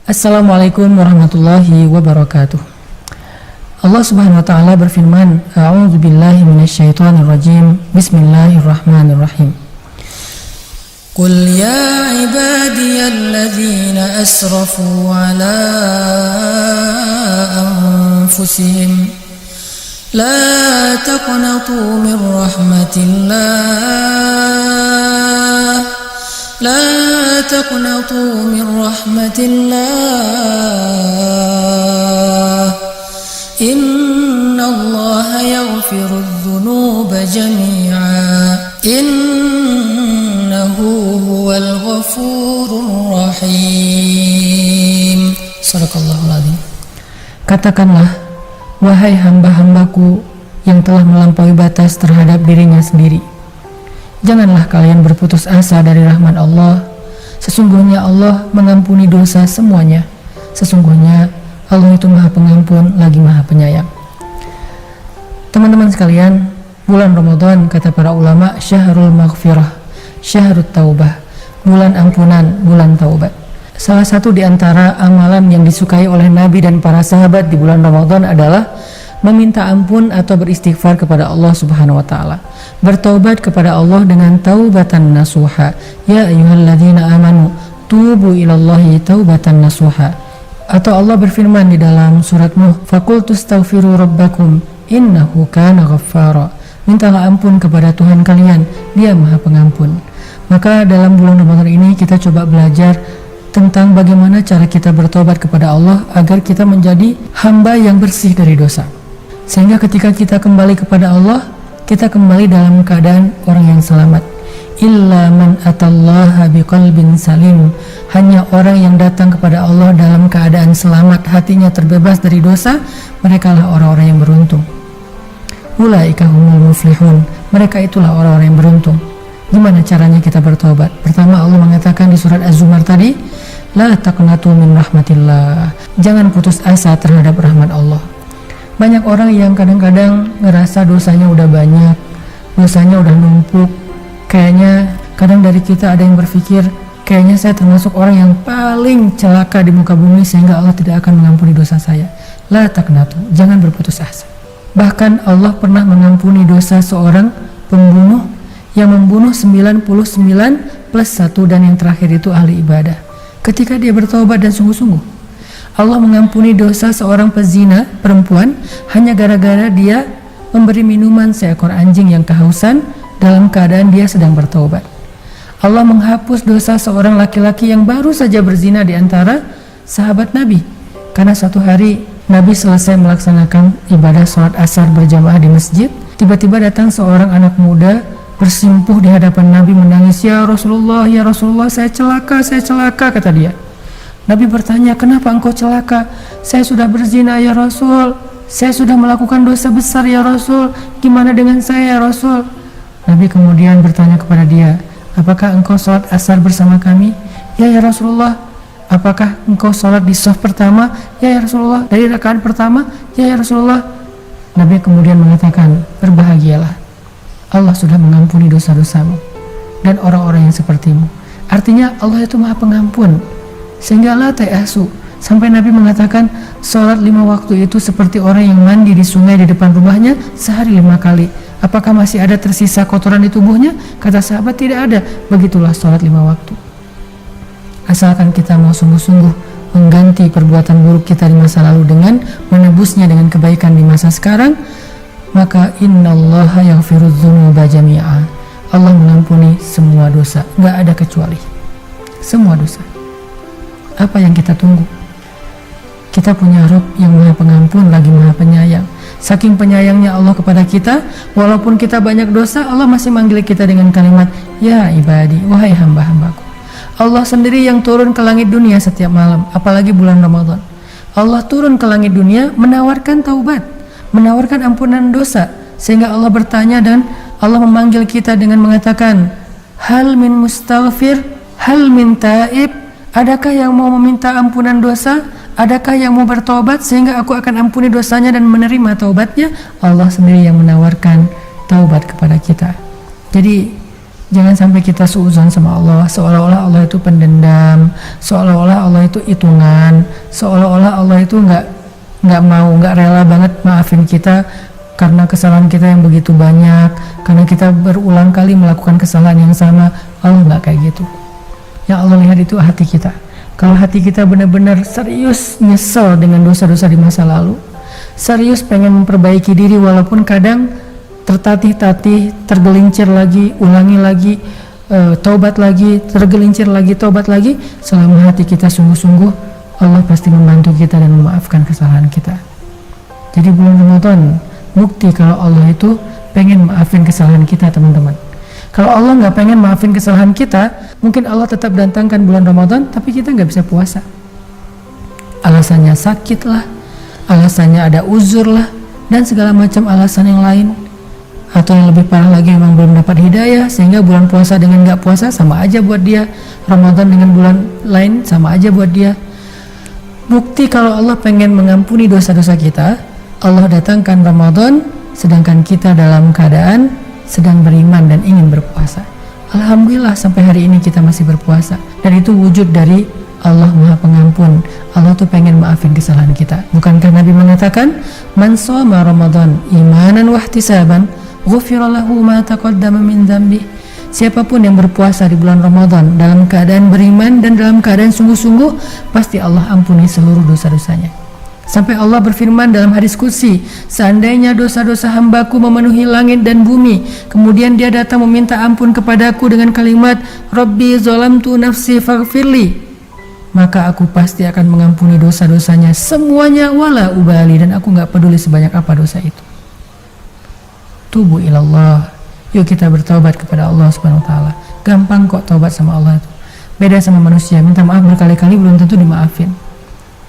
Assalamualaikum warahmatullahi wabarakatuh. Allah Subhanahu wa taala berfirman, A'udzu billahi minasyaitonir rajim. Bismillahirrahmanirrahim. Qul ya ibadiyalladzina asrafu ala anfusihim la taqnatu min rahmatillah لا تقنطوا من رحمة الله إن الله يغفر الذنوب جميعا إنه هو الغفور الرحيم. Sadaqallahul Adzim. Katakanlah, wahai hamba-hambaku yang telah melampaui batas terhadap dirinya sendiri, janganlah kalian berputus asa dari rahmat Allah. Sesungguhnya Allah mengampuni dosa semuanya. Sesungguhnya Allah itu Maha Pengampun lagi Maha Penyayang. Teman-teman sekalian, bulan Ramadan kata para ulama syahrul maghfirah, syahrut taubah, bulan ampunan, bulan taubat. Salah satu di antara amalan yang disukai oleh Nabi dan para sahabat di bulan Ramadan adalah meminta ampun atau beristighfar kepada Allah Subhanahu wa taala. Bertaubat kepada Allah dengan taubatan nasuha. Ya ayyuhalladzina amanu tubu ilallahi taubatan nasuha. Atau Allah berfirman di dalam surat Nuh, faqul tastaghfiru rabbakum innahu kana ghaffara. Mintalah ampun kepada Tuhan kalian, Dia Maha Pengampun. Maka dalam bulan Ramadan ini kita coba belajar tentang bagaimana cara kita bertobat kepada Allah agar kita menjadi hamba yang bersih dari dosa. Sehingga ketika kita kembali kepada Allah, kita kembali dalam keadaan orang yang selamat. Illa man atallaha biqalbin salim. Hanya orang yang datang kepada Allah dalam keadaan selamat, hatinya terbebas dari dosa, merekalah orang-orang yang beruntung. Ulaika humul muflihun. Mereka itulah orang-orang yang beruntung. Gimana caranya kita bertobat? Pertama, Allah mengatakan di surat Az-Zumar tadi, la taqnatu min rahmatillah. Jangan putus asa terhadap rahmat Allah. Banyak orang yang kadang-kadang ngerasa dosanya udah banyak, dosanya udah numpuk. Kayaknya kadang dari kita ada yang berpikir, kayaknya saya termasuk orang yang paling celaka di muka bumi sehingga Allah tidak akan mengampuni dosa saya. La taqnatu, jangan berputus asa. Bahkan Allah pernah mengampuni dosa seorang pembunuh yang membunuh 99 plus 1 dan yang terakhir itu ahli ibadah. Ketika dia bertobat dan sungguh-sungguh, Allah mengampuni dosa seorang pezina perempuan hanya gara-gara dia memberi minuman seekor anjing yang kehausan dalam keadaan dia sedang bertobat. Allah menghapus dosa seorang laki-laki yang baru saja berzina di antara sahabat Nabi. Karena suatu hari Nabi selesai melaksanakan ibadah sholat asar berjamaah di masjid, tiba-tiba datang seorang anak muda bersimpuh di hadapan Nabi menangis, ya Rasulullah, saya celaka, kata dia. Nabi bertanya, kenapa engkau celaka? Saya sudah berzina ya Rasul, saya sudah melakukan dosa besar ya Rasul, gimana dengan saya ya Rasul? Nabi kemudian bertanya kepada dia, apakah engkau sholat asar bersama kami? Ya Rasulullah. Apakah engkau sholat di shaf pertama? Ya Rasulullah. Dari rakaat pertama? Ya Rasulullah. Nabi kemudian mengatakan, berbahagialah, Allah sudah mengampuni dosa-dosamu dan orang-orang yang sepertimu. Artinya Allah itu Maha Pengampun. Sehingga la ta'asu, sampai Nabi mengatakan sholat 5 waktu itu seperti orang yang mandi di sungai di depan rumahnya sehari 5 kali. Apakah masih ada tersisa kotoran di tubuhnya? Kata sahabat, tidak ada. Begitulah sholat 5 waktu. Asalkan kita mau sungguh-sungguh mengganti perbuatan buruk kita di masa lalu dengan menebusnya dengan kebaikan di masa sekarang, maka innallaha yaghfirudz dzunuba jami'a. Allah mengampuni semua dosa, nggak ada kecuali. Semua dosa. Apa yang kita tunggu? Kita punya Rabb yang Maha Pengampun lagi Maha Penyayang. Saking penyayangnya Allah kepada kita, walaupun kita banyak dosa, Allah masih manggil kita dengan kalimat, ya ibadi, wahai hamba-hambaku. Allah sendiri yang turun ke langit dunia setiap malam, apalagi bulan Ramadan. Allah turun ke langit dunia menawarkan taubat, menawarkan ampunan dosa, sehingga Allah bertanya dan Allah memanggil kita dengan mengatakan, hal min mustaghfir, hal min taib. Adakah yang mau meminta ampunan dosa? Adakah yang mau bertobat sehingga aku akan ampuni dosanya dan menerima taubatnya? Allah sendiri yang menawarkan taubat kepada kita. Jadi Jangan sampai kita suudzon sama Allah, seolah-olah Allah itu pendendam, seolah-olah Allah itu hitungan, seolah-olah Allah itu nggak rela banget maafin kita karena kesalahan kita yang begitu banyak, karena kita berulang kali melakukan kesalahan yang sama. Allah nggak kayak gitu. Yang Allah lihat itu hati kita. Kalau hati kita benar-benar serius nyesel dengan dosa-dosa di masa lalu, serius pengen memperbaiki diri walaupun kadang tertatih-tatih, tergelincir lagi, ulangi lagi, taubat lagi, tergelincir lagi, taubat lagi. Selama hati kita sungguh-sungguh, Allah pasti membantu kita dan memaafkan kesalahan kita. Jadi bulan Ramadan bukti kalau Allah itu pengen maafin kesalahan kita, teman-teman. Kalau Allah nggak pengen maafin kesalahan kita, mungkin Allah tetap datangkan bulan Ramadan, tapi kita nggak bisa puasa. Alasannya sakit lah, alasannya ada uzur lah, dan segala macam alasan yang lain. Atau yang lebih parah lagi memang belum dapat hidayah, sehingga bulan puasa dengan nggak puasa sama aja buat dia, Ramadan dengan bulan lain sama aja buat dia. Bukti kalau Allah pengen mengampuni dosa-dosa kita, Allah datangkan Ramadan sedangkan kita dalam keadaan sedang beriman dan ingin berpuasa. Alhamdulillah sampai hari ini kita masih berpuasa, dan itu wujud dari Allah Maha Pengampun. Allah tuh pengen maafin kesalahan kita. Bukankah Nabi mengatakan, "Man shoma Ramadan imanan wahtisaban, ghufira lahu ma taqaddama min dzambi." Siapapun yang berpuasa di bulan Ramadan dalam keadaan beriman dan dalam keadaan sungguh-sungguh, pasti Allah ampuni seluruh dosa-dosanya. Sampai Allah berfirman dalam hadis qudsi, seandainya dosa-dosa hambaku memenuhi langit dan bumi, kemudian dia datang meminta ampun kepadaku dengan kalimat, Rabbi zalamtu nafsi faghfirli, maka aku pasti akan mengampuni dosa-dosanya semuanya wala ubali, dan aku gak peduli sebanyak apa dosa itu. Tubu ilallah, yuk kita bertaubat kepada Allah Subhanahu wa ta'ala. Gampang kok taubat sama Allah itu. Beda sama manusia, minta maaf berkali-kali belum tentu dimaafin.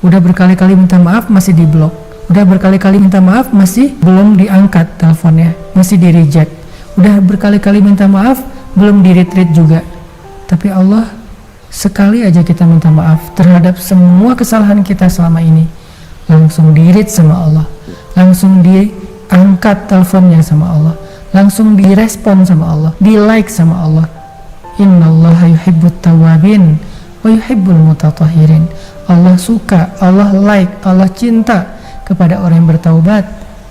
Udah berkali-kali minta maaf masih diblok, udah berkali-kali minta maaf masih belum diangkat teleponnya, masih di reject. Udah berkali-kali minta maaf belum di retreat juga. Tapi Allah, sekali aja kita minta maaf terhadap semua kesalahan kita selama ini, langsung di-read sama Allah, langsung diangkat teleponnya sama Allah, langsung direspon sama Allah, di-like sama Allah. Innallaha yuhibbut tawwabin wa yuhibbul mutatahhirin. Allah suka, Allah like, Allah cinta kepada orang yang bertaubat,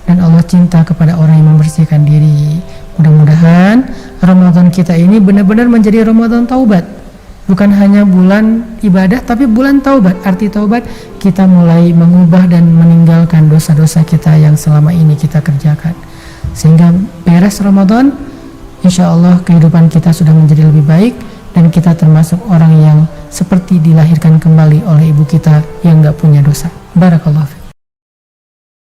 dan Allah cinta kepada orang yang membersihkan diri. Mudah-mudahan Ramadan kita ini benar-benar menjadi Ramadan taubat. Bukan hanya bulan ibadah, tapi bulan taubat. Arti taubat, kita mulai mengubah dan meninggalkan dosa-dosa kita yang selama ini kita kerjakan. Sehingga beres Ramadan, insya Allah kehidupan kita sudah menjadi lebih baik, dan kita termasuk orang yang seperti dilahirkan kembali oleh ibu kita yang gak punya dosa. Barakallahu fiikum.